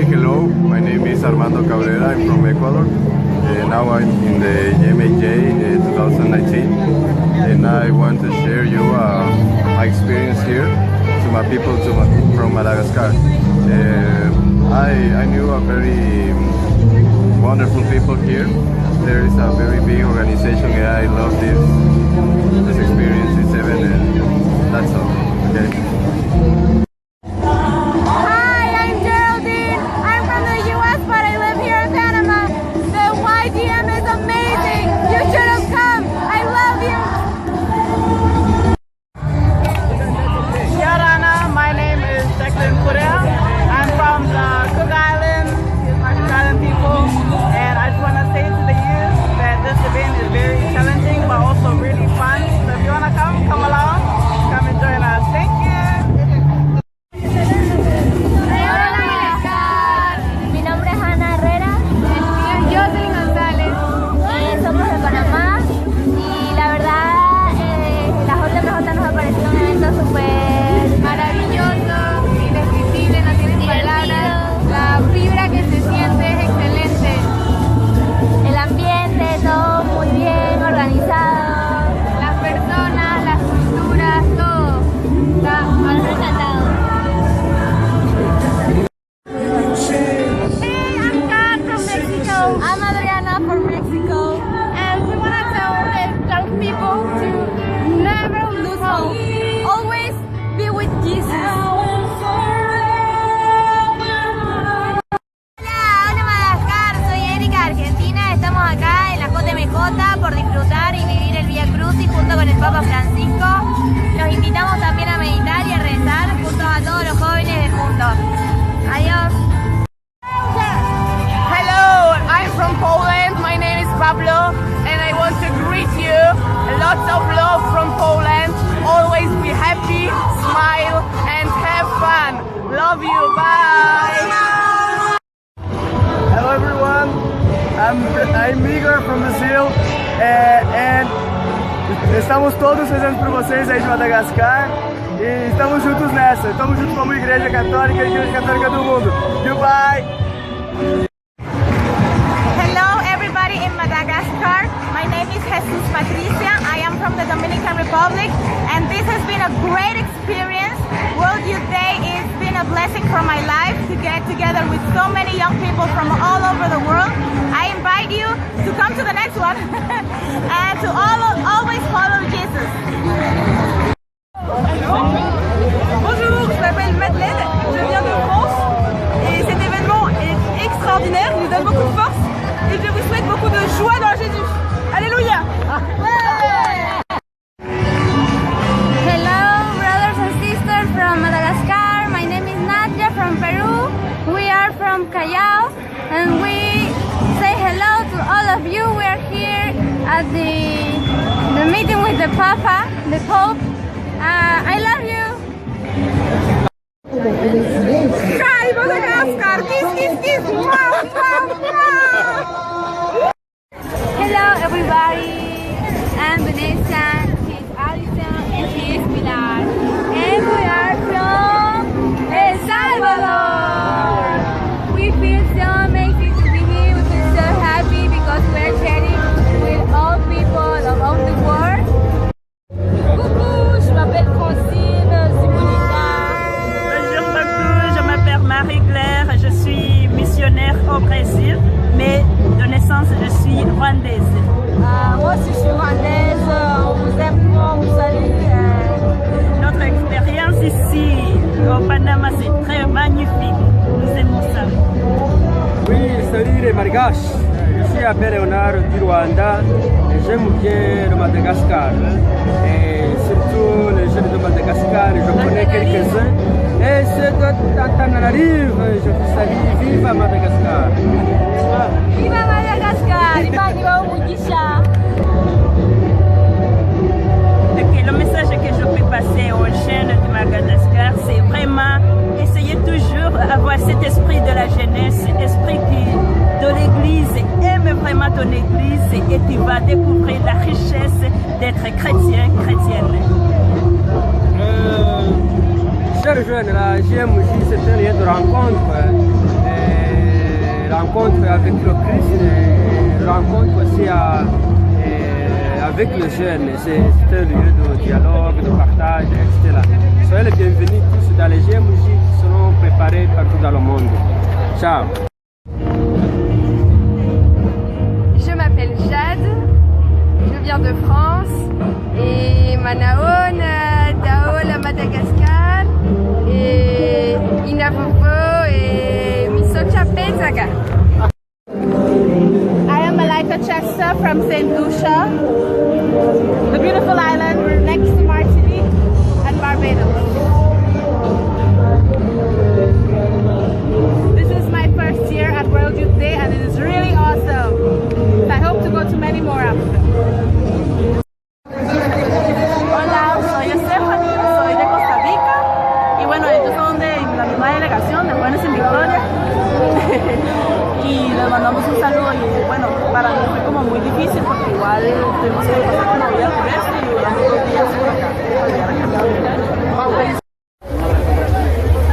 hello. My name is Armando Cabrera. I'm from Ecuador. Now I'm in the MAJ 2019, and I want to share you my experience here to my people from Madagascar. I knew a very wonderful people here. There is a very big organization, and I love this experience. It's heaven, and that's all. Okay. Por disfrutar y vivir el Vía Crucis junto con el Papa Francisco. Los invitamos también a meditar y a rezar junto a todos los jóvenes del mundo. Adiós. Hello, I'm from Poland. My name is Pablo and I want to greet you. Lots of love from Poland. Always be happy, smile and have fun. Love you. Bye. Hello everyone. I'm Igor from Brazil. And estamos todos rezando por vocês aí de Madagascar e estamos juntos nessa, estamos juntos como Igreja Católica e Igreja Católica do mundo. Goodbye! Hello everybody in Madagascar, my name is Jesus Patricia, I am from the Dominican Republic and this has been a great experience. World Youth Day has been a blessing for my life to get together with so many young people from all over the world. I invite you to come to the next one and to always follow Jesus. Bonjour, je m'appelle Madeleine, je viens de France et cet événement est extraordinaire, il nous donne beaucoup de force et je vous souhaite beaucoup de joie dans Jésus. Alléluia! Hello brothers and sisters from Madagascar, my name is Nadia from Peru, we are from Callao and we say hello to all of you. We are here at the meeting with the Papa, the Pope. I love you. Hi Madagascar! Kiss! Mwah, mwah, mwah. Hello everybody. I'm Vanessa, she's Alison, and she is Pilar. And we are from El Salvador. We feel so amazing to be here. We feel so happy because we're sharing with all people of the world. Coucou, je m'appelle Francine Zimonita. Bonjour beaucoup, je m'appelle Marie-Claire, je suis missionnaire au Brésil, mais de naissance je suis rwandaise. Moi aussi je suis rwandaise, on vous aime, on vous salue. Notre expérience ici au Panama c'est très magnifique, nous aimons ça. Oui, salut les Malgaches, je suis appelé Léonard du Rwanda et j'aime bien le Madagascar. Et surtout les jeunes de Madagascar, je connais quelques-uns. Et c'est d'Antananarive, je vous salue, vive à Madagascar. Viva Madagascar, viva Mugisha. Okay, le message que je peux passer aux jeunes de Madagascar, c'est vraiment essayer toujours d'avoir cet esprit de la jeunesse, esprit de l'église, aime vraiment ton église et tu vas découvrir la richesse d'être chrétien, chrétienne. Chers jeunes, la GMJ, c'est un lieu de rencontre. rencontre avec le Christ et rencontre aussi avec les jeunes. C'est un lieu de dialogue, de partage, etc. Soyez les bienvenus tous dans les GMJ qui seront préparés partout dans le monde. Ciao. Je m'appelle Jade, je viens de France et Manaon, Daol à Madagascar et Inavovo et Misocha Penzaga. I am Malika Chester from St. Lucia, the beautiful island next to Martinique and Barbados. This is my first year at World Youth Day and it is really awesome. I hope to go to many more after. Hola, soy Stephanie, soy de Costa Rica y bueno, ellos son de la misma delegación de Buenos en Victoria y les mandamos un saludo y bueno, para mí fue como muy difícil porque igual tuvimos que pasar con la vida terrestre y durante 2 días por acá.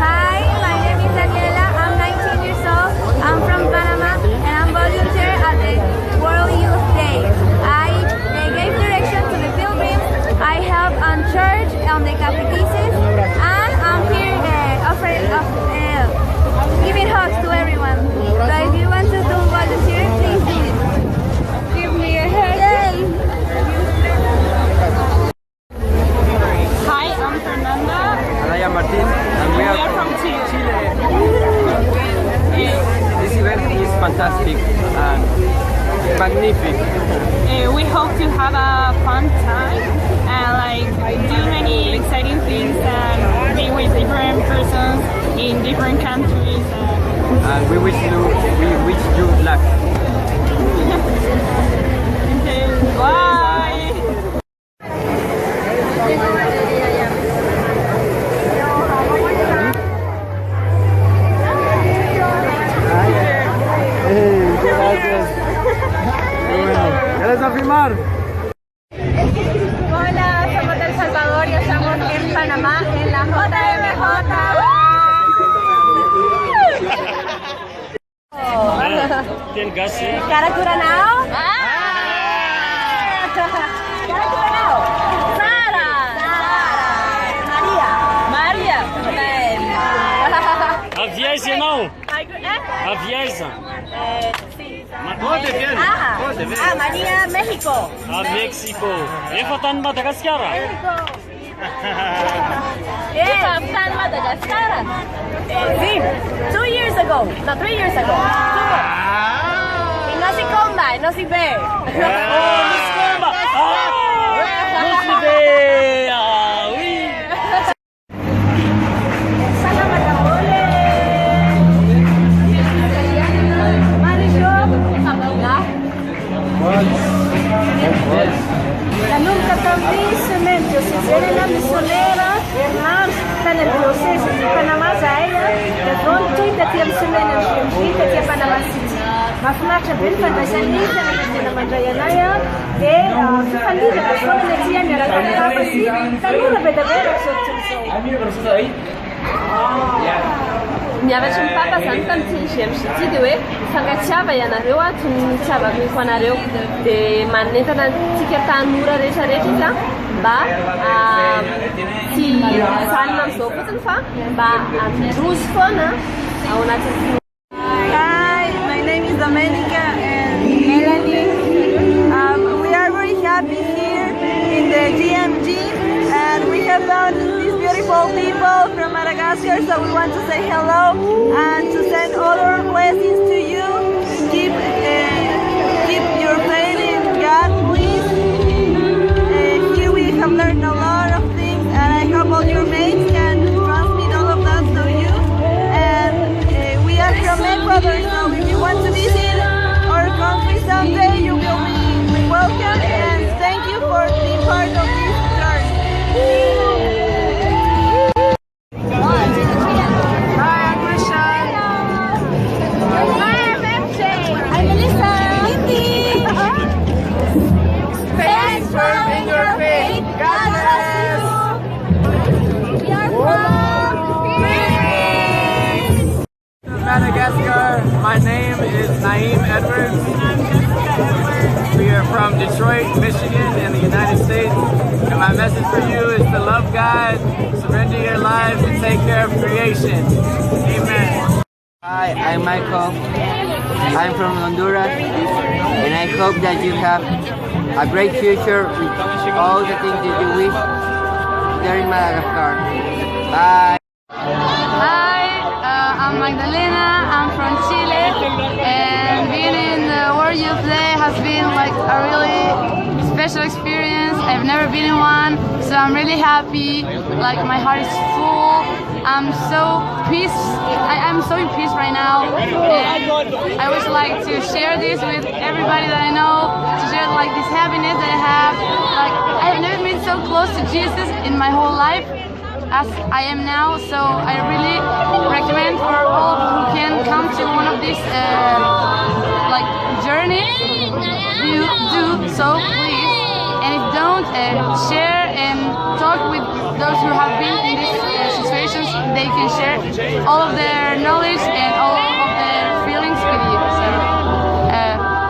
Hi, my name is Daniela. I'm 19 years old. I'm from Panama and I'm volunteer at the World Youth Day. I gave direction to the pilgrims. I help on church, on the catechesis, and I'm here offering giving hugs to everyone. So if you want to do volunteer, please do it. Give me a hug. Yay! Hi, I'm Fernanda. And I am Martin, and we are from Chile. This event is fantastic and magnificent. We hope to have a fun time and do many exciting things and be with different persons in different countries. And we wish you luck. Bye. Gracias. ¿Ya les va a filmar? Hola, somos de El Salvador y estamos en Panamá en la JMJ. Cara Curanao. Cara Curanao. Sara. Maria. A Vierge não? A Vierge. María, México. A México. Fait Madagascar. Fait Madagascar. Sí, 2 years ago. No, 3 years ago. Y no se comba, no se ve. Não se vê. Oui. La nunca também semente, ou seja, ele é missioneira, irmãs, está no processo de Panama Zaire, de pronto, e tem semana de tem Panama City. Mas nós também fazemos isso, na Mandrayanaya, e fazemos a escola de Tiana, a Panama City, também na Bedavera, Miavatra ny papa zany tamin'ny GMJ dia hoe fangatsiava ianareo tony itiavako anareo dia manentana antsika tanora rehetrarehetra izy mba tsy zanona amin'izao fotsiny fa mba androzy foana ao anatin'ny. Hi, my name is Domenica and Melanie. We are very happy here in the GMG and we have found these beautiful people from Madagascar, so we want to say hello and to send all our blessings to you. Keep your faith in God, please. Here we have learned a lot of things and I hope all your mates can transmit all of that to you. And we are from Ecuador, so if you want to visit our country someday, you will be welcome and thank you for being part of this journey. Hi, I'm Christian. My name is Naeem Edwards. We are from Detroit, Michigan in the United States. And my message for you is to love God, surrender your lives, and take care of creation. Amen. Hi, I'm Michael. I'm from Honduras, and I hope that you have a great future with all the things that you wish there in Madagascar. Bye. Hi, I'm Magdalena. I'm from Chile, and being in the World Youth Day has been like a really special experience. I've never been in one, so I'm really happy. Like my heart is full. I'm so in peace right now, and I would like to share this with everybody that I know, to share like this happiness that I have. Like I've never been so close to Jesus in my whole life as I am now, so I really recommend for all who can come to one of these like journeys, you do so please. And if don't, share and talk with those who have been in these situations. They can share all of their knowledge and all of their feelings with you. So,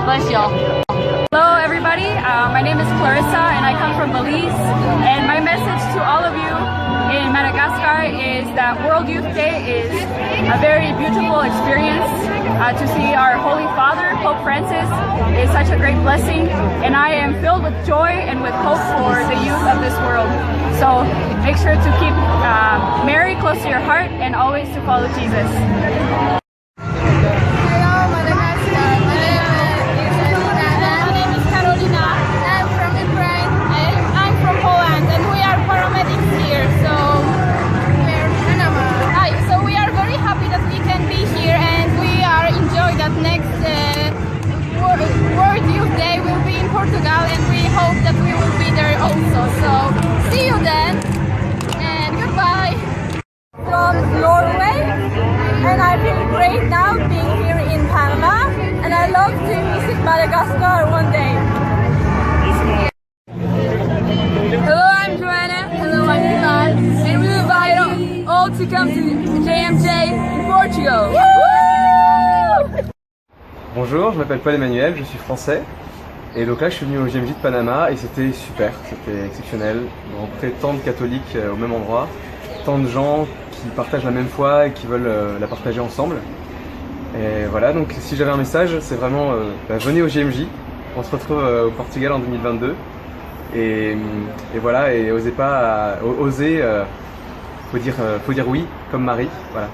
bless y'all. Hello everybody, my name is Clarissa and I come from Belize. And my message to all of you in Madagascar is that World Youth Day is a very beautiful experience. To see our Holy Father, Pope Francis, is such a great blessing, and I am filled with joy and with hope for the youth of this world. So make sure to keep Mary close to your heart and always to follow Jesus. World Youth Day will be in Portugal, and we hope that we will be there also. So see you then, and goodbye. From Norway, and I feel great now being here in Panama, and I love to visit Madagascar one day. Hello, I'm Joanna. Hello, I'm Pilar, and we invite you all to come to JMJ in Portugal. Bonjour, je m'appelle Paul Emmanuel, je suis français et donc là je suis venu au JMJ de Panama et c'était super, c'était exceptionnel, rencontrer tant de catholiques au même endroit, tant de gens qui partagent la même foi et qui veulent la partager ensemble. Et voilà, donc si j'avais un message, c'est vraiment venez au JMJ, on se retrouve au Portugal en 2022 et voilà, et osez pas, faut dire oui comme Marie, voilà.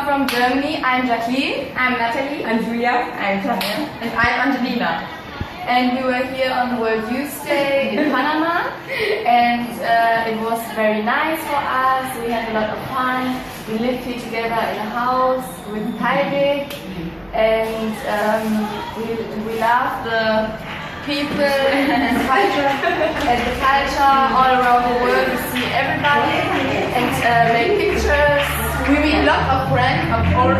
From Germany, I'm Jacqueline, I'm Natalie, I'm Julia, I'm Tanya, and I'm Angelina. And we were here on the World Youth Day in Panama, and it was very nice for us. We had a lot of fun. We lived here together in a house with Tyvik, and we love the people and the culture all around the world. We see everybody and make pictures. We meet a lot of friends all over the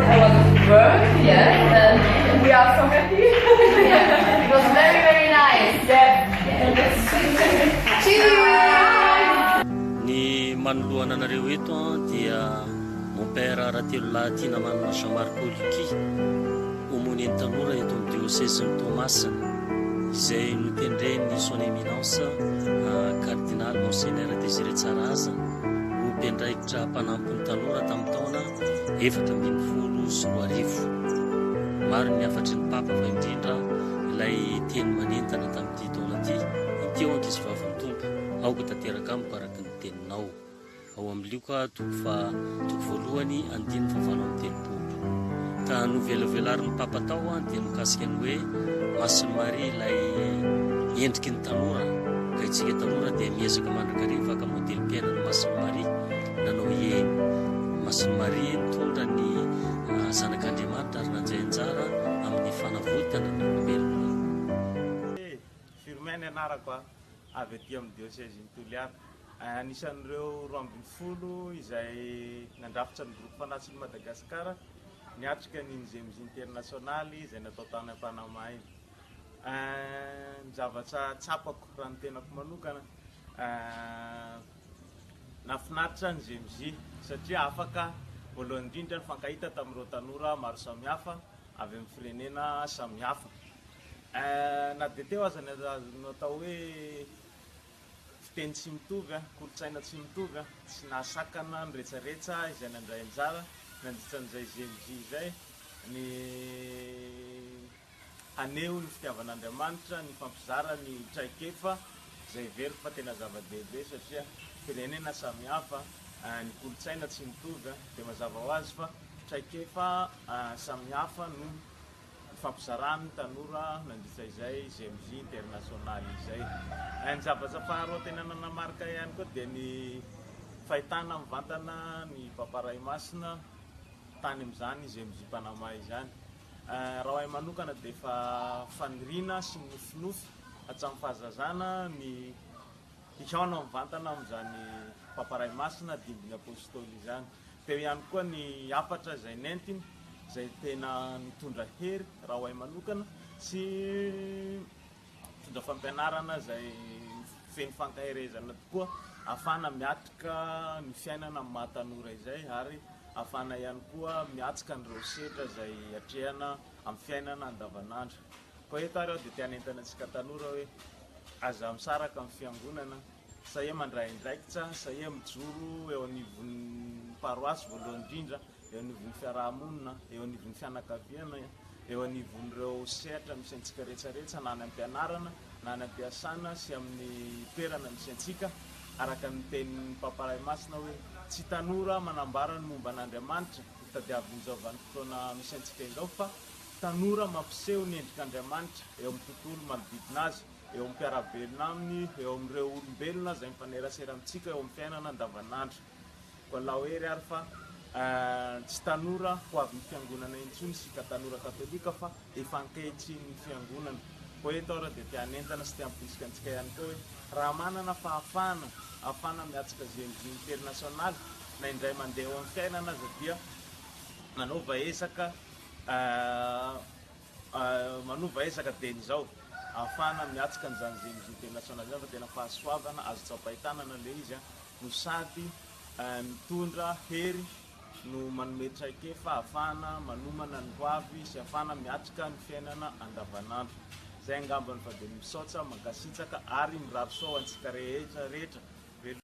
world here, and we are so happy. It was very, very nice. Cheers! Ny manoloana anareo eto dia mon père Aratelo Latina manana Jean-Marc Oluki, omony ny tanora eto amin'ny diocèse ny Tomasina, izay notendre ny son éminence cardinal monseigneur Désiré Tsaraza, mpendraikitra mpanampy ny tanora tamin'ny taona 2014. Maro ny afatry ny papa fa indrindra ilay teny manentana tamin'ity taona ity, iteo ankizy vavin'ny tompo, aoka tanteraka amiko araka ny teninao. Ao amin'io ka toko voalohany 5:30. Ka novelavelarin'ny papa tao dia mikasika ny hoe Masiny Maria ilay endriky ny tanora, ka itsika tanora dia miezaka mandrakariva ka modely mpiainany Masiny Maria. Nanao eny Masiny Maria mitondra ny zanak'Andriamanitra ary nanjay anjara amin'ny fanavoitana ny olombelona. Firmeny anarako avy aty amin'ny diocèse ny Toliara, anisan'ireo 20 izay nandrafitra ny groupe fanasin'ny Madagasikara niatrika ny JMJ internasionaly izay natao tany Panama iny. Ny zavatra tsapako raha ny tenako manokana, nafinaritra ny GMJ satria afaka voalohany indrindra ny fankahita tamin'ireo tanora maro samihafa avy amin'ny firenena samihafa. Na dia teo aza natao hoe fiteny tsy mitovy, kolotsaina tsy mitovy, tsy nahasakana ny rehetrarehetra izay nandray anjara nandritran'izay GMJ izay ny haneho ny fitiavan'Andriamanitra, ny fampizara ny traikefa izay veriko fa tena zava-dehibe satria firenena samihafa, ny kolotsaina tsy mitovy dia mazava ho azy fa traikefa samihafa no fampizarany tanora nandritra izay GMJ internasionaly izay. Ny zavatra faharoa tena nanamarika ihany koa dia ny fahitana mivantana ny paparay masina tany amin'izany GMJ Panama izany. Raha ho ahy manokana dia efa faniriana sy nofinofy hatramin'ny fahazazana ny hihaona mivantana amin'izany paparay masina dimbiny apôstôly izany. Teo ihany koa ny hafatra izay nentiny izay tena nitondra hery raha ho ahy manokana sy mitondra fampianarana izay feno fankaherezana tokoa ahafahana miatrika ny fiainana amin'ny mahatanora izay ary ahafahana ihany koa miatsika n'ireo setra izay hatrehana amin'ny fiainana andavanandro. Koa eto ary aho dia tia hanentana antsika tanora hoe aza misaraka amin'ny fiangonana, sahia mandray andraikitra, sahia mijoro eo anivon'ny paroasy voalohany indrindra, eo anivon'ny fiarahamonina, eo anivon'ny fianakaviana, eo anivon'ireo sehatra misy antsika rehetrarehetra na any am-pianarana na any am-piasana sy amin'ny toerana misy antsika, araka ny tenin'ny paparay masina hoe tsy tanora manambara ny momba an'Andriamanitra hitadiavin'izao vanim-potoana misy antsika izao fa tanora mampiseho ny endrik'Andriamanitra eo amin'ny tontolo manodidina azy, eo amin'ny mpiarabelona aminy, eo amin'ireo olombelona izay mifanerasera amintsika eo amin'ny fiainana andavanandro. Koa lahoery ary fa tsy tanora ho avy ny fiangonana intsony sika tanora katolika fa efa ankehitriny ny fiangonana. Koa eto ary dia tia hanentana sy tia hampirisika antsika ihany koa hoe raha manana fahafahana ahafahana miatsika GMJ internasionaly na indray mandeha eo amin'ny fiainana aza dia manova ezaka teny izao ahafahana miatsika n'izany GMJ internasionaly izany fa tena fahasoavana azo tsapahitanana ilay izy no sady mitondra hery no manome traikefa ahafahana manomana ny hoavy sy ahafahana miatrika ny fiainana andavanandro. Zay angambany fa dia misaotra, mankasitraka ary mirary soa antsika rehetra